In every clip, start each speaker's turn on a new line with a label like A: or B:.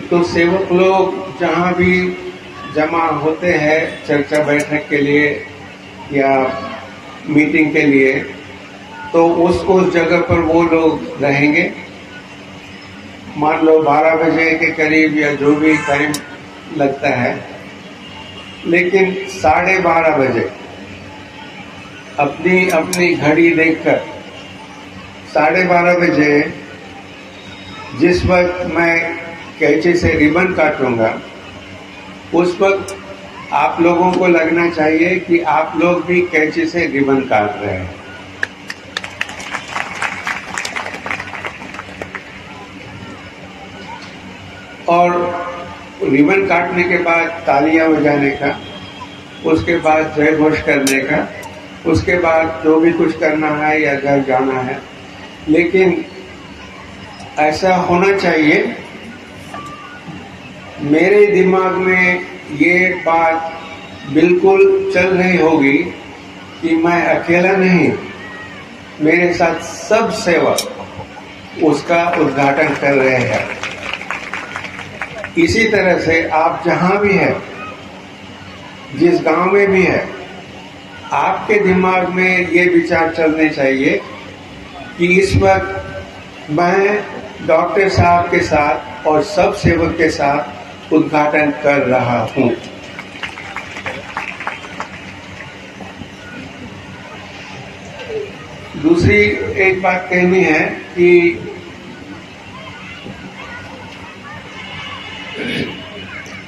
A: तो सेवक लोग जहाँ भी जमा होते हैं चर्चा बैठक के लिए या मीटिंग के लिए, तो उस जगह पर वो लोग रहेंगे। मान लो 12 बजे के करीब या जो भी टाइम लगता है, लेकिन 12:30 बजे अपनी अपनी घड़ी देखकर 12:30 बजे जिस वक्त मैं कैंची से रिबन काटूंगा, उस वक्त आप लोगों को लगना चाहिए कि आप लोग भी कैंची से रिबन काट रहे हैं। और रिबन काटने के बाद तालियां बजाने का, उसके बाद जय घोष करने का, उसके बाद जो भी कुछ करना है या घर जाना है। लेकिन ऐसा होना चाहिए, मेरे दिमाग में ये बात बिल्कुल चल रही होगी कि मैं अकेला नहीं, मेरे साथ सब सेवक उसका उद्घाटन कर रहे हैं। इसी तरह से आप जहां भी हैं, जिस गांव में भी है, आपके दिमाग में ये विचार चलने चाहिए कि इस वक्त मैं डॉक्टर साहब के साथ और सब सेवक के साथ उद्घाटन कर रहा हूं। दूसरी एक बात कहनी है कि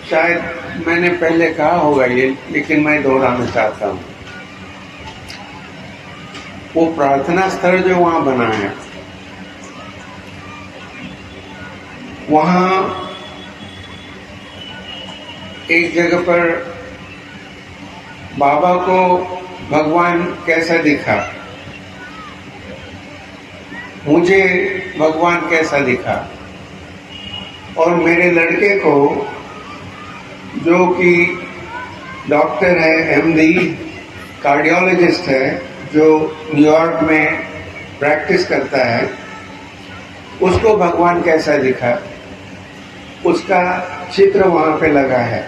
A: शायद मैंने पहले कहा होगा ये, लेकिन मैं दोहराना चाहता हूं। वो प्रार्थना स्थल जो वहां बना है, वहां एक जगह पर बाबा को भगवान कैसा दिखा, मुझे भगवान कैसा दिखा, और मेरे लड़के को जो कि डॉक्टर है, एमडी कार्डियोलॉजिस्ट है, जो न्यूयॉर्क में प्रैक्टिस करता है, उसको भगवान कैसा दिखा, उसका चित्र वहां पे लगा है।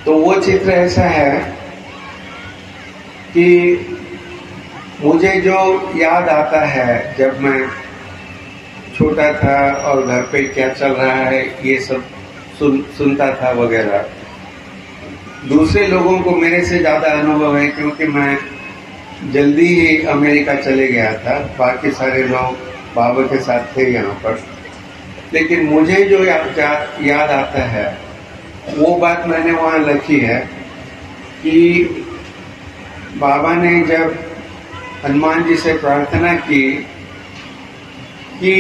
A: तो वो चित्र ऐसा है कि मुझे जो याद आता है जब मैं छोटा था और घर पे क्या चल रहा है ये सब सुनता था वगैरह। दूसरे लोगों को मेरे से ज़्यादा अनुभव है क्योंकि मैं जल्दी ही अमेरिका चले गया था, बाकी सारे लोग बाबा के साथ थे यहाँ पर। लेकिन मुझे जो याद आता है वो बात मैंने वहाँ लिखी है कि बाबा ने जब हनुमान जी से प्रार्थना की कि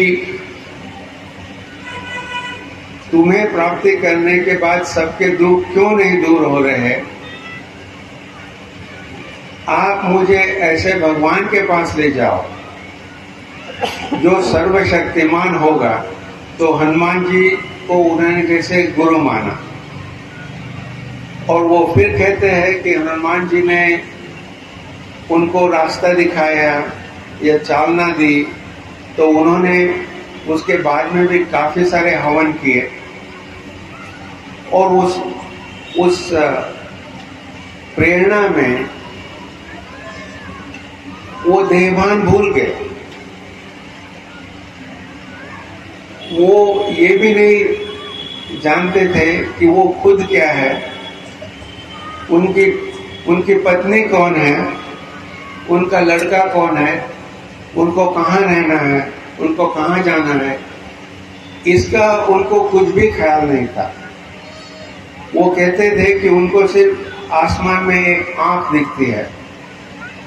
A: तुम्हें प्राप्ति करने के बाद सबके दुख क्यों नहीं दूर हो रहे, आप मुझे ऐसे भगवान के पास ले जाओ जो सर्वशक्तिमान होगा। तो हनुमान जी को उन्होंने जैसे गुरु माना, और वो फिर कहते हैं कि हनुमान जी ने उनको रास्ता दिखाया या चालना दी, तो उन्होंने उसके बाद में भी काफी सारे हवन किए और उस प्रेरणा में वो देहभान भूल गए। वो ये भी नहीं जानते थे कि वो खुद क्या है, उनकी पत्नी कौन है, उनका लड़का कौन है, उनको कहाँ रहना है, उनको कहाँ जाना है, इसका उनको कुछ भी ख्याल नहीं था। वो कहते थे कि उनको सिर्फ आसमान में एक आंख दिखती है,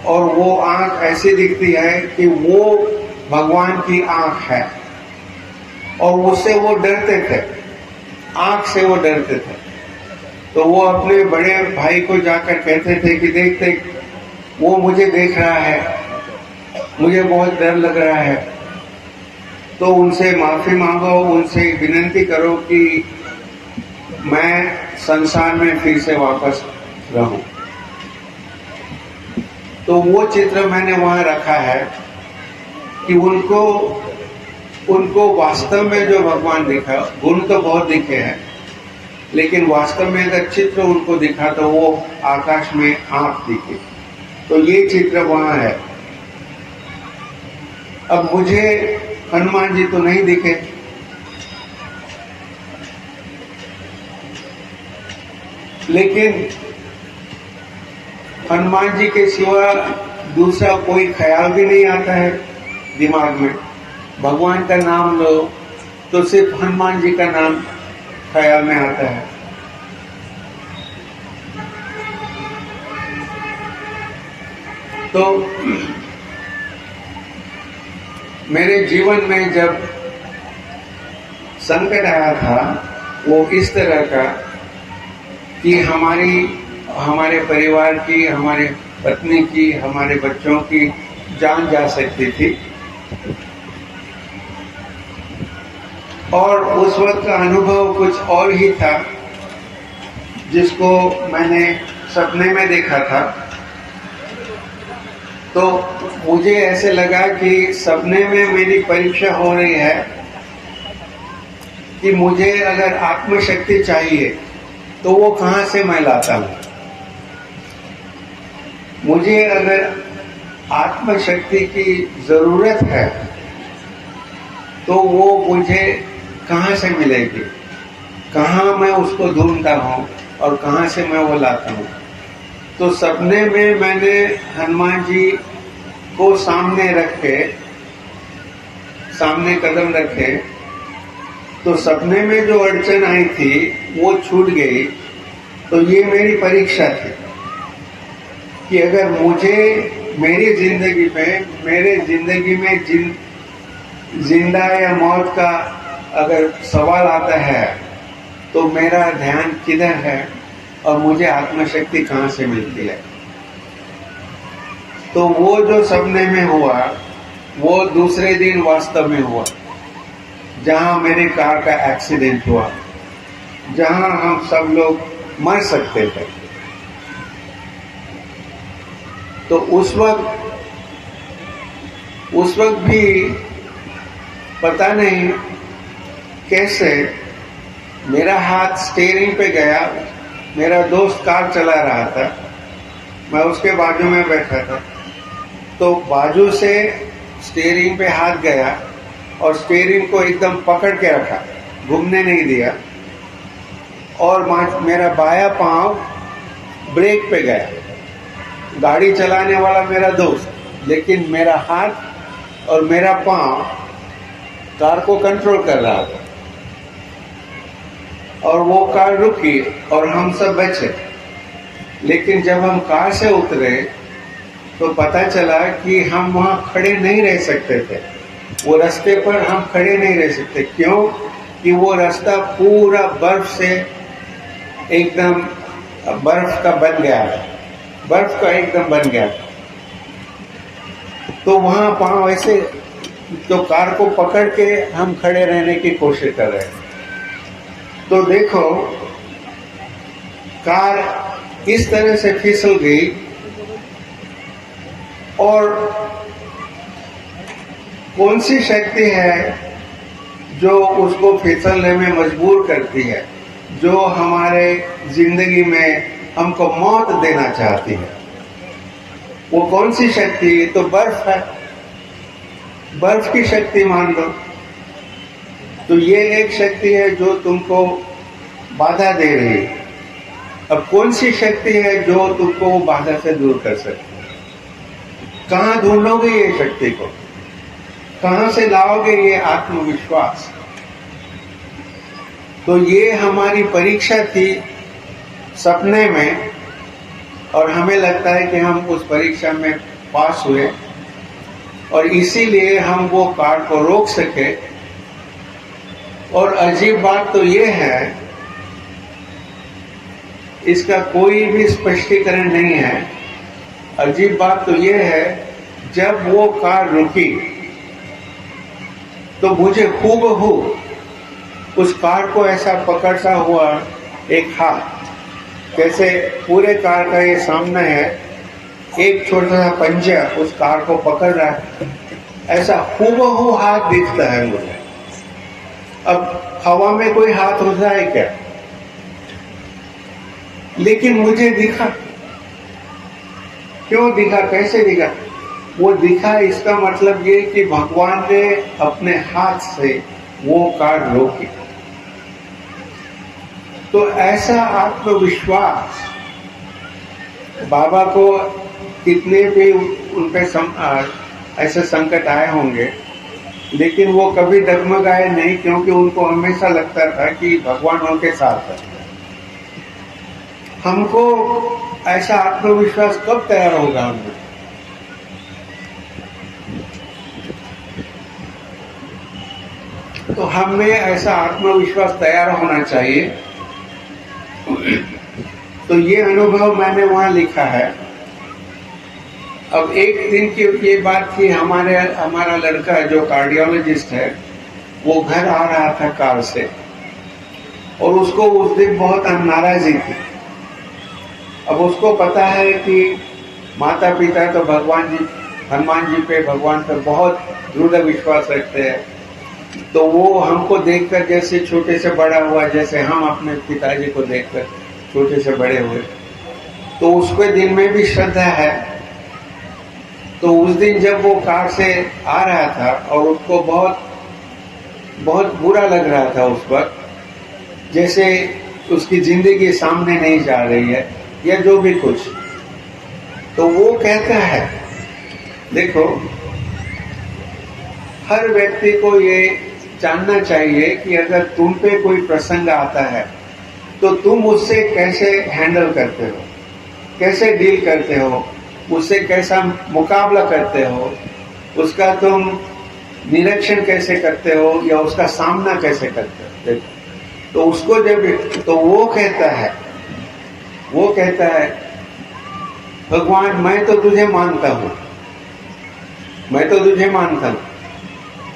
A: और वो आंख ऐसी दिखती है कि वो भगवान की आंख है, और उससे वो डरते थे, आंख से वो डरते थे। तो वो अपने बड़े भाई को जाकर कहते थे कि देख वो मुझे देख रहा है, मुझे बहुत डर लग रहा है, तो उनसे माफी मांगो, उनसे विनती करो कि मैं संसार में फिर से वापस रहूं। तो वो चित्र मैंने वहां रखा है कि उनको उनको वास्तव में जो भगवान दिखा, गुण तो बहुत दिखे हैं, लेकिन वास्तव में अगर चित्र उनको दिखा तो वो आकाश में आंख दिखे। तो ये चित्र वहां है। अब मुझे हनुमान जी तो नहीं दिखे, लेकिन हनुमान जी के सिवा दूसरा कोई ख्याल भी नहीं आता है दिमाग में। भगवान का नाम लो तो सिर्फ हनुमान जी का नाम ख्याल में आता है। तो मेरे जीवन में जब संकट आया था वो इस तरह का कि हमारे परिवार की, हमारे पत्नी की, हमारे बच्चों की जान जा सकती थी। और उस वक्त का अनुभव कुछ और ही था जिसको मैंने सपने में देखा था। तो मुझे ऐसे लगा कि सपने में मेरी परीक्षा हो रही है कि मुझे अगर आत्मशक्ति चाहिए तो वो कहाँ से मैं लाता हूँ। मुझे अगर आत्मशक्ति की जरूरत है तो वो मुझे कहाँ से मिलेगी, कहाँ मैं उसको ढूंढता हूँ और कहाँ से मैं वो लाता हूँ। तो सपने में मैंने हनुमान जी को सामने रखे, सामने कदम रखे, तो सपने में जो अड़चन आई थी वो छूट गई। तो ये मेरी परीक्षा थी कि अगर मुझे मेरी जिंदगी में जिंदा या मौत का अगर सवाल आता है तो मेरा ध्यान किधर है और मुझे आत्मशक्ति कहाँ से मिलती है। तो वो जो सपने में हुआ वो दूसरे दिन वास्तव में हुआ, जहां मेरी कार का एक्सीडेंट हुआ, जहां हम सब लोग मर सकते थे। तो उस वक्त भी पता नहीं कैसे मेरा हाथ स्टीयरिंग पे गया। मेरा दोस्त कार चला रहा था, मैं उसके बाजू में बैठा था। तो बाजू से स्टीयरिंग पे हाथ गया और स्टीयरिंग को एकदम पकड़ के रखा, घूमने नहीं दिया। और मेरा बायां पांव ब्रेक पे गया। गाड़ी चलाने वाला मेरा दोस्त, लेकिन मेरा हाथ और मेरा पांव कार को कंट्रोल कर रहा था। और वो कार रुकी और हम सब बचे। लेकिन जब हम कार से उतरे तो पता चला कि हम वहां खड़े नहीं रह सकते थे। वो रास्ते पर हम खड़े नहीं रह सकते। क्यों? कि वो रास्ता पूरा बर्फ से एकदम बर्फ का बन गया था, बर्फ का एकदम बन गया था। तो वहां पांव ऐसे, तो कार को पकड़ के हम खड़े रहने की कोशिश कर रहे हैं। तो देखो कार इस तरह से फिसल गई और कौन सी शक्ति है जो उसको फिसलने में मजबूर करती है, जो हमारे जिंदगी में हमको मौत देना चाहती है। वो कौन सी शक्ति? तो बर्फ है, बर्फ की शक्ति मान लो। तो ये एक शक्ति है जो तुमको बाधा दे रही है। अब कौन सी शक्ति है जो तुमको वो बाधा से दूर कर सकती है? कहाँ ढूंढोगे ये शक्ति को? कहाँ से लाओगे ये आत्मविश्वास? तो ये हमारी परीक्षा थी सपने में, और हमें लगता है कि हम उस परीक्षा में पास हुए और इसीलिए हम वो कार को रोक सके। और अजीब बात तो ये है, इसका कोई भी स्पष्टीकरण नहीं है। अजीब बात तो ये है, जब वो कार रुकी तो मुझे हूबहू उस कार को ऐसा पकड़ता हुआ एक हाथ, कैसे पूरे कार का ये सामना है, एक छोटा सा पंजा उस कार को पकड़ रहा है ऐसा हूबहू हाथ दिखता है मुझे। अब हवा में कोई हाथ होता है क्या? लेकिन मुझे दिखा। क्यों दिखा, कैसे दिखा? वो दिखा, इसका मतलब ये कि भगवान ने अपने हाथ से वो कार रोकी। तो ऐसा आत्मविश्वास बाबा को कितने भी उन पे ऐसे संकट आए होंगे, लेकिन वो कभी डगमगाए नहीं, क्योंकि उनको हमेशा लगता था कि भगवान उनके साथ है। हमको ऐसा आत्मविश्वास कब तैयार होगा हमने? तो हमें ऐसा आत्मविश्वास तैयार होना चाहिए। तो ये अनुभव मैंने वहां लिखा है। अब एक दिन की ये बात थी, हमारा लड़का जो कार्डियोलॉजिस्ट है, वो घर आ रहा था कार से, और उसको उस दिन बहुत नाराजगी थी। अब उसको पता है कि माता पिता तो भगवान जी, हनुमान जी पे, भगवान पर बहुत दृढ़ विश्वास रखते हैं। तो वो हमको देखकर जैसे छोटे से बड़ा हुआ, जैसे हम अपने पिताजी को देखकर छोटे से बड़े हुए, तो उसके दिल में भी श्रद्धा है। तो उस दिन जब वो कार से आ रहा था और उसको बहुत बहुत बुरा लग रहा था उस वक्त, जैसे उसकी जिंदगी सामने नहीं जा रही है या जो भी कुछ, तो वो कहता है, देखो, हर व्यक्ति को ये जानना चाहिए कि अगर तुम पे कोई प्रसंग आता है तो तुम उससे कैसे हैंडल करते हो, कैसे डील करते हो, उससे कैसा मुकाबला करते हो, उसका तुम निरीक्षण कैसे करते हो या उसका सामना कैसे करते हो। देखो, तो उसको जब, तो वो कहता है भगवान, मैं तो तुझे मानता हूं,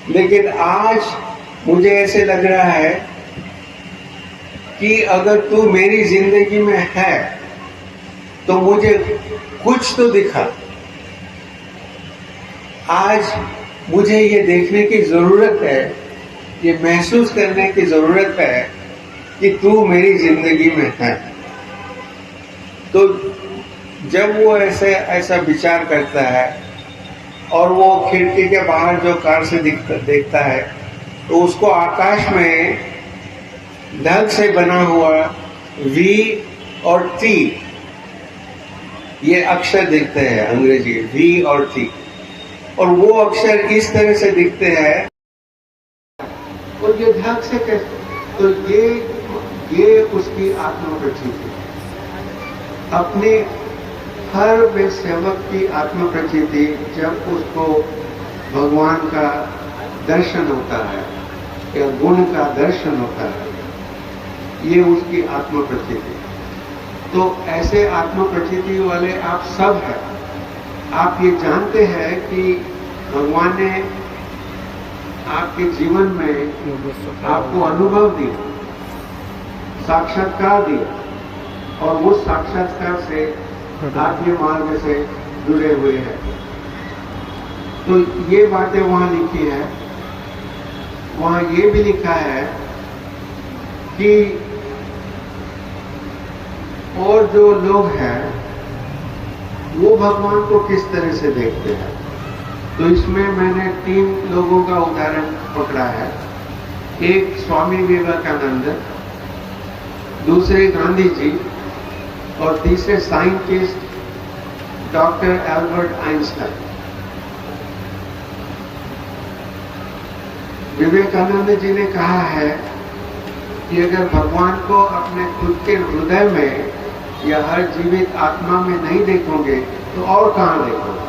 A: लेकिन आज मुझे ऐसे लग रहा है कि अगर तू मेरी जिंदगी में है तो मुझे कुछ तो दिखा। आज मुझे ये देखने की जरूरत है, ये महसूस करने की जरूरत है कि तू मेरी जिंदगी में है। तो जब वो ऐसा विचार करता है और वो खिड़की के बाहर जो कार से देखता है, तो उसको आकाश में ढग से बना हुआ V और T, ये अक्षर दिखते हैं अंग्रेजी, V और T, और वो अक्षर इस तरह से दिखते हैं, और ये ढग से कैसे? तो ये उसकी आत्मप्रचिति, अपने हर वे सेवक की आत्मप्रचिति, जब उसको भगवान का दर्शन होता है या गुण का दर्शन होता है, ये उसकी आत्मप्रचिति। तो ऐसे आत्मप्रचिति वाले आप सब हैं। आप ये जानते हैं कि भगवान ने आपके जीवन में आपको अनुभव दिया, साक्षात्कार दिया, और वो साक्षात्कार से आप ये मार्ग से जुड़े हुए हैं। तो ये बातें वहां लिखी है। वहां ये भी लिखा है कि और जो लोग हैं वो भगवान को किस तरह से देखते हैं। तो इसमें मैंने 3 लोगों का उदाहरण पकड़ा है। एक स्वामी विवेकानंद, दूसरे गांधी जी, और तीसरे scientist doctor Albert Einstein. Vivekananda ji ने कहा है कि अगर भगवान को अपने खुद के हृदय में या हर जीवित आत्मा में नहीं देखोगे तो और कहां देखोगे।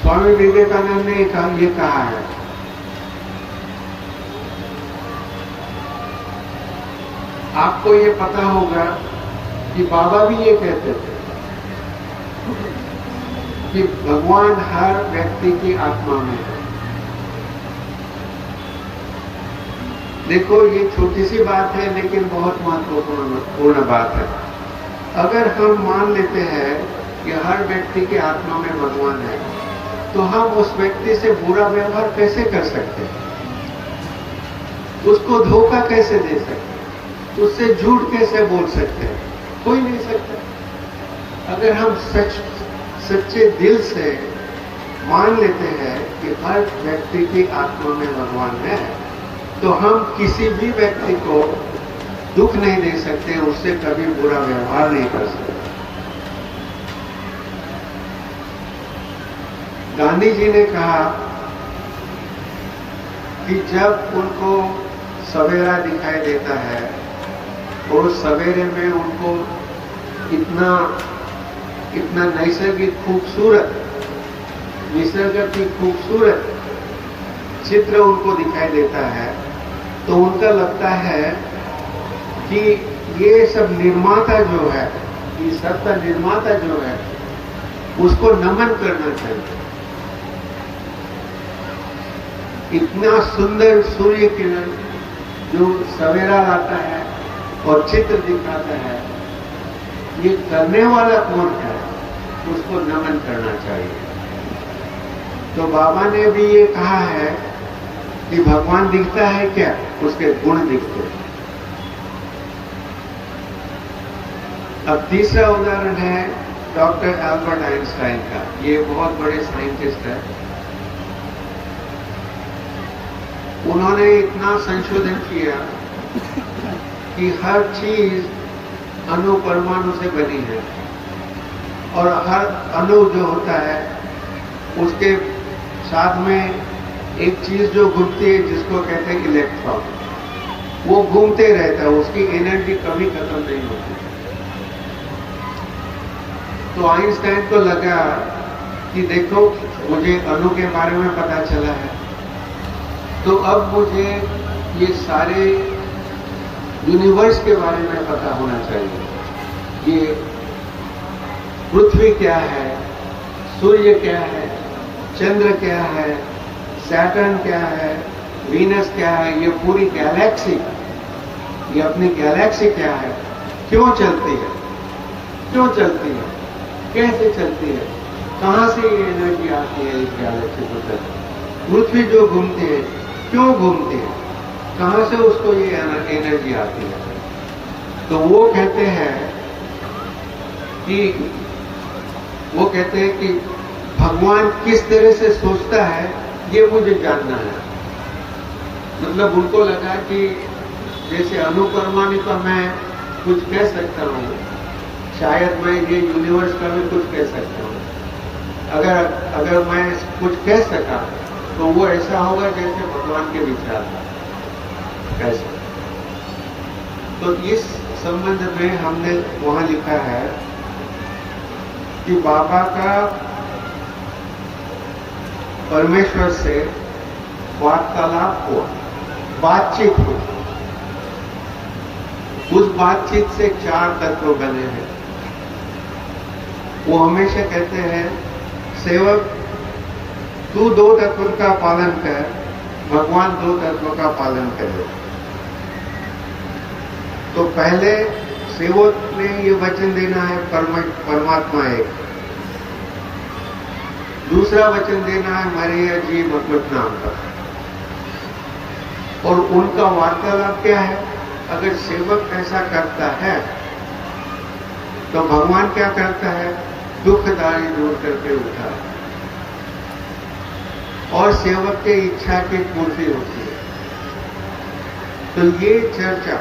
A: स्वामी विवेकानंद ने ये कहा है। आपको ये पता होगा कि बाबा भी ये कहते थे कि भगवान हर व्यक्ति की आत्मा में है। देखो, ये छोटी सी बात है लेकिन बहुत महत्वपूर्ण बात है। अगर हम मान लेते हैं कि हर व्यक्ति की आत्मा में भगवान है, तो हम उस व्यक्ति से बुरा व्यवहार कैसे कर सकते हैं? उसको धोखा कैसे दे सकते हैं? उससे झूठ कैसे बोल सकते हैं? कोई नहीं सकता। अगर हम सच्चे दिल से मान लेते हैं कि हर व्यक्ति की आत्मा में भगवान है, तो हम किसी भी व्यक्ति को दुख नहीं दे सकते, उससे कभी बुरा व्यवहार नहीं कर सकते। गांधी जी ने कहा कि जब उनको सवेरा दिखाई देता है और सवेरे में उनको इतना नैसर्गिक खूबसूरत, निसर्ग की खूबसूरत चित्र उनको दिखाई देता है, तो उनका लगता है कि ये सब निर्माता जो है, ये सबका निर्माता जो है, उसको नमन करना चाहिए। इतना सुंदर सूर्य किरण जो सवेरा लाता है और चित्र दिखाता है, ये करने वाला कौन है, उसको नमन करना चाहिए। तो बाबा ने भी ये कहा है कि भगवान दिखता है क्या? उसके गुण दिखते हैं। अब तीसरा उदाहरण है डॉक्टर एल्बर्ट आइंस्टाइन का। ये बहुत बड़े साइंटिस्ट है। उन्होंने इतना संशोधन किया कि हर चीज अणु परमाणु से बनी है, और हर अणु जो होता है उसके साथ में एक चीज जो घूमती है, जिसको कहते हैं इलेक्ट्रॉन, वो घूमते रहता है, उसकी एनर्जी कभी खत्म नहीं होती। तो आइंस्टाइन को लगा कि देखो, मुझे अणु के बारे में पता चला है, तो अब मुझे ये सारे यूनिवर्स के बारे में पता होना चाहिए। ये पृथ्वी क्या है, सूर्य क्या है, चंद्र क्या है, सैटर्न क्या है, वीनस क्या है, ये पूरी गैलेक्सी, ये अपनी गैलेक्सी क्या है, क्यों चलती है, क्यों चलती है, कैसे चलती है, कहां से ये एनर्जी आती है इस गैलेक्सी को चलती है, पृथ्वी जो घूमती है क्यों घूमती है, कहां से उसको ये एनर्जी आती है। तो वो कहते हैं कि भगवान किस तरह से सोचता है, ये मुझे जानना है। मतलब उनको लगा कि जैसे अणु परमाणु का मैं कुछ कह सकता हूँ, शायद मैं ये यूनिवर्स का भी कुछ कह सकता हूँ। अगर मैं कुछ कह सका तो वो ऐसा होगा जैसे भगवान के विचार कैसे। तो इस संबंध में हमने वहां लिखा है कि बाबा का परमेश्वर से वार्तालाप हुआ, बातचीत हुई। उस बातचीत से 4 तत्व बने हैं। वो हमेशा कहते हैं, सेवक तू 2 तत्व का पालन कर, भगवान 2 तत्व का पालन करे। तो पहले सेवक ने ये वचन देना है, परमात्मा एक। दूसरा वचन देना है मरिया जी भगवत नाम का। और उनका वार्तालाप क्या है? अगर सेवक ऐसा करता है तो भगवान क्या करता है? दुखदारी दूर करके उठा, और सेवक के इच्छा की पूर्ति होती है। तो ये चर्चा,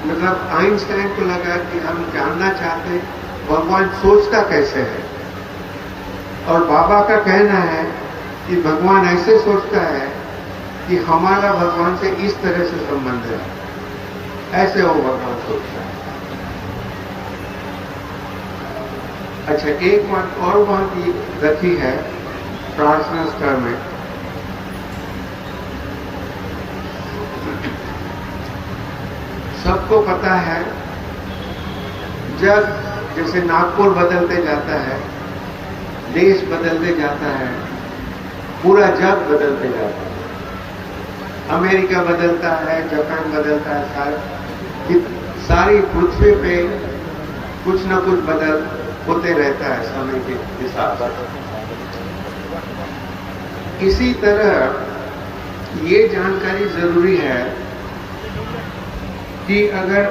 A: मतलब आइंस्टाइन को लगा कि हम जानना चाहते भगवान सोचता कैसे है, और बाबा का कहना है कि भगवान ऐसे सोचता है कि हमारा भगवान से इस तरह से संबंध है, ऐसे वो भगवान सोचता है। अच्छा, एक बात और वहां की रखी है प्रार्थना स्तर में। सबको पता है, जब जैसे नागपुर बदलते जाता है, देश बदलते जाता है, पूरा जग बदलते जाता है, अमेरिका बदलता है, जापान बदलता है, सारी पृथ्वी पे कुछ न कुछ बदल होते रहता है समय के हिसाब से। इसी तरह ये जानकारी जरूरी है कि अगर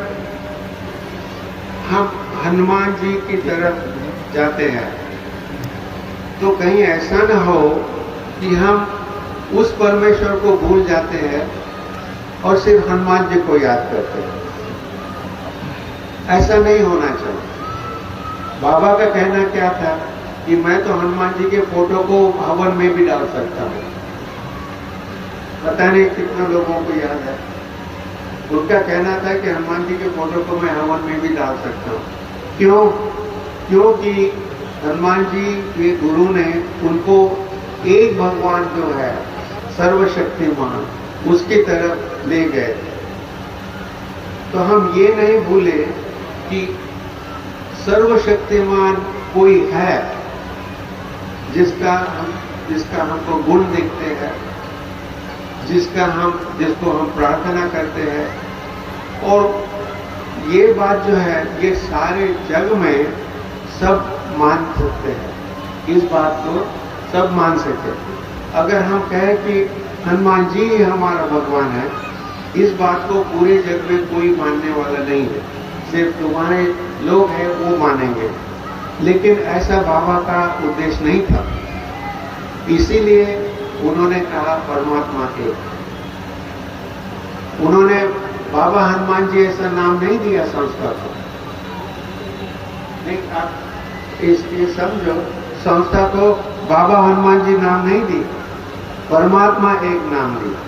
A: हम हनुमान जी की तरफ जाते हैं तो कहीं ऐसा न हो कि हम उस परमेश्वर को भूल जाते हैं और सिर्फ हनुमान जी को याद करते हैं। ऐसा नहीं होना चाहिए। बाबा का कहना क्या था कि मैं तो हनुमान जी के फोटो को हवन में भी डाल सकता हूँ। पता नहीं कितने लोगों को याद है। उनका कहना था कि हनुमान जी के फोटो को मैं हवन में भी डाल सकता हूँ। क्यों? क्योंकि हनुमान जी के गुरु ने उनको एक भगवान जो है सर्वशक्तिमान उसकी तरफ ले गए। तो हम ये नहीं भूले कि सर्वशक्तिमान कोई है जिसका हमको गुण दिखते हैं, जिसको हम प्रार्थना करते हैं। और ये बात जो है ये सारे जग में सब मान सकते हैं। इस बात को सब मान सकते हैं। अगर हम कहें कि हनुमान जी ही हमारा भगवान है, इस बात को पूरे जग में कोई मानने वाला नहीं है। सिर्फ तुम्हारे लोग हैं वो मानेंगे, लेकिन ऐसा बाबा का उद्देश्य नहीं था। इसीलिए उन्होंने कहा परमात्मा एक। उन्होंने बाबा हनुमान जी ऐसा नाम नहीं दिया संस्था को। नहीं, आप इसलिए समझो, संस्था को बाबा हनुमान जी नाम नहीं दी, परमात्मा एक नाम दिया।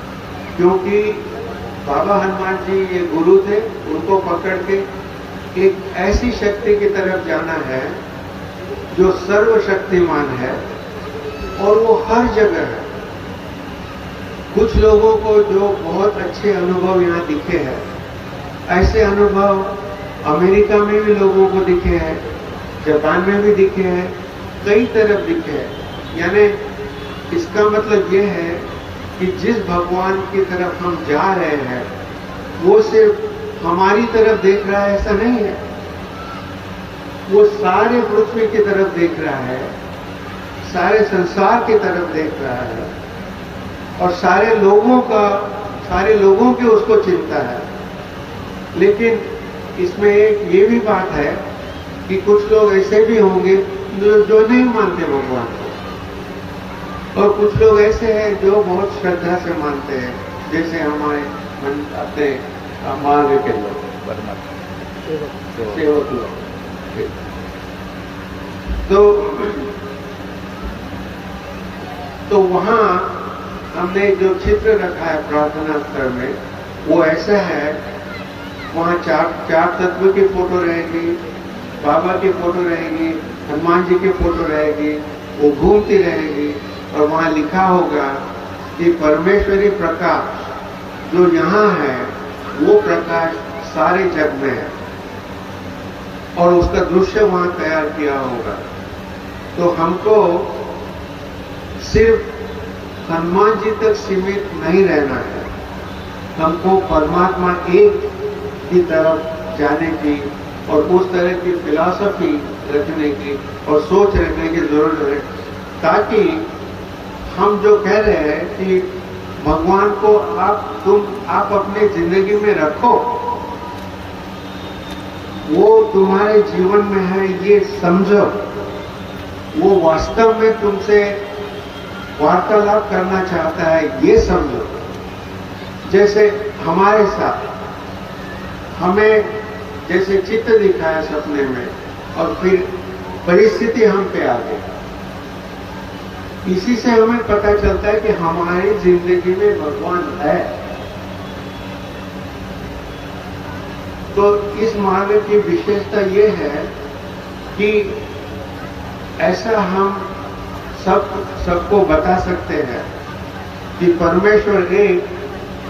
A: क्योंकि बाबा हनुमान जी ये गुरु थे, उनको पकड़ के एक ऐसी शक्ति की तरफ जाना है जो सर्वशक्तिमान है और वो हर जगह है। कुछ लोगों को जो बहुत अच्छे अनुभव यहाँ दिखे हैं, ऐसे अनुभव अमेरिका में भी लोगों को दिखे हैं, जापान में भी दिखे हैं, कई तरफ दिखे हैं। यानी इसका मतलब ये है कि जिस भगवान की तरफ हम जा रहे हैं वो सिर्फ हमारी तरफ देख रहा है ऐसा नहीं है। वो सारे पृथ्वी की तरफ देख रहा है, सारे संसार की तरफ देख रहा है और सारे लोगों की उसको चिंता है। लेकिन इसमें एक ये भी बात है कि कुछ लोग ऐसे भी होंगे जो नहीं मानते भगवान को, और कुछ लोग ऐसे हैं जो बहुत श्रद्धा से मानते हैं, जैसे हमारे अपने मार्ग के लोग, सेवक लोग। तो वहां हमने जो चित्र रखा है प्रार्थना स्थल में वो ऐसा है, वहां चार तत्व की फोटो रहेगी, बाबा की फोटो रहेगी, हनुमान जी की फोटो रहेगी, वो घूमती रहेगी और वहां लिखा होगा कि परमेश्वरी प्रकाश जो यहाँ है वो प्रकाश सारे जग में है और उसका दृश्य वहां तैयार किया होगा। तो हमको सिर्फ हनुमान जी तक सीमित नहीं रहना है, हमको परमात्मा एक की तरफ जाने की और उस तरह की फिलॉसफी रखने की और सोच रखने की जरूरत है, ताकि हम जो कह रहे हैं कि भगवान को आप अपने जिंदगी में रखो, वो तुम्हारे जीवन में है ये समझो, वो वास्तव में तुमसे वार्तालाप करना चाहता है ये समझो। जैसे हमारे साथ हमें जैसे चित्र दिखाया सपने में और फिर परिस्थिति हम पे आ गई, इसी से हमें पता चलता है कि हमारी जिंदगी में भगवान है। तो इस मार्ग की विशेषता ये है कि ऐसा हम सबको बता सकते हैं कि परमेश्वर एक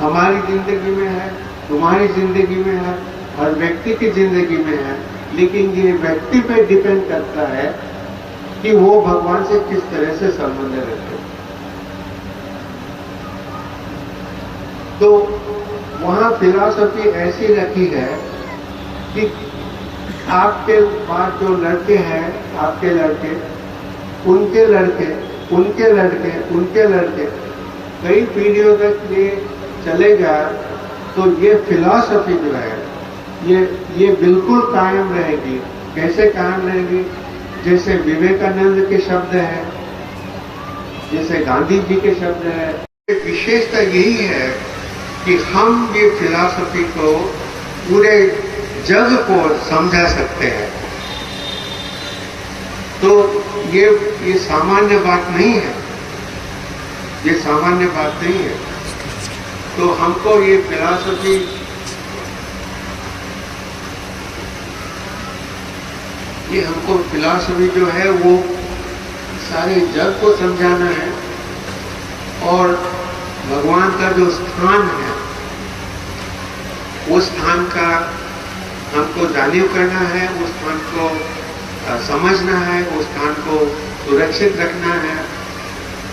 A: हमारी जिंदगी में है, तुम्हारी जिंदगी में है, हर व्यक्ति की जिंदगी में है, लेकिन ये व्यक्ति पे डिपेंड करता है कि वो भगवान से किस तरह से संबंध रखे। तो वहां फिलॉसफी ऐसी रखी है कि आपके पास जो लड़के हैं, आपके लड़के, उनके लड़के उनके लड़के कई पीढ़ियों तक ये चलेगा, तो ये फिलॉसफी जो है ये बिल्कुल कायम रहेगी। कैसे कायम रहेगी? जैसे विवेकानंद के शब्द है, जैसे गांधी जी के शब्द है। विशेषता यही है कि हम ये फिलॉसफी को पूरे जग को समझा सकते हैं। तो ये सामान्य बात नहीं है, ये सामान्य बात नहीं है। तो हमको ये फिलॉसफी जो है वो सारे जग को समझाना है, और भगवान का जो स्थान है उस स्थान का हमको जानिव करना है, उस स्थान को समझना है, उस स्थान को सुरक्षित रखना है,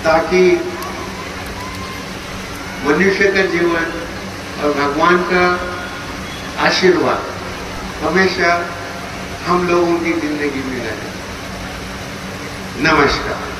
A: ताकि मनुष्य का जीवन और भगवान का आशीर्वाद हमेशा हम लोगों की जिंदगी में रहे। नमस्कार।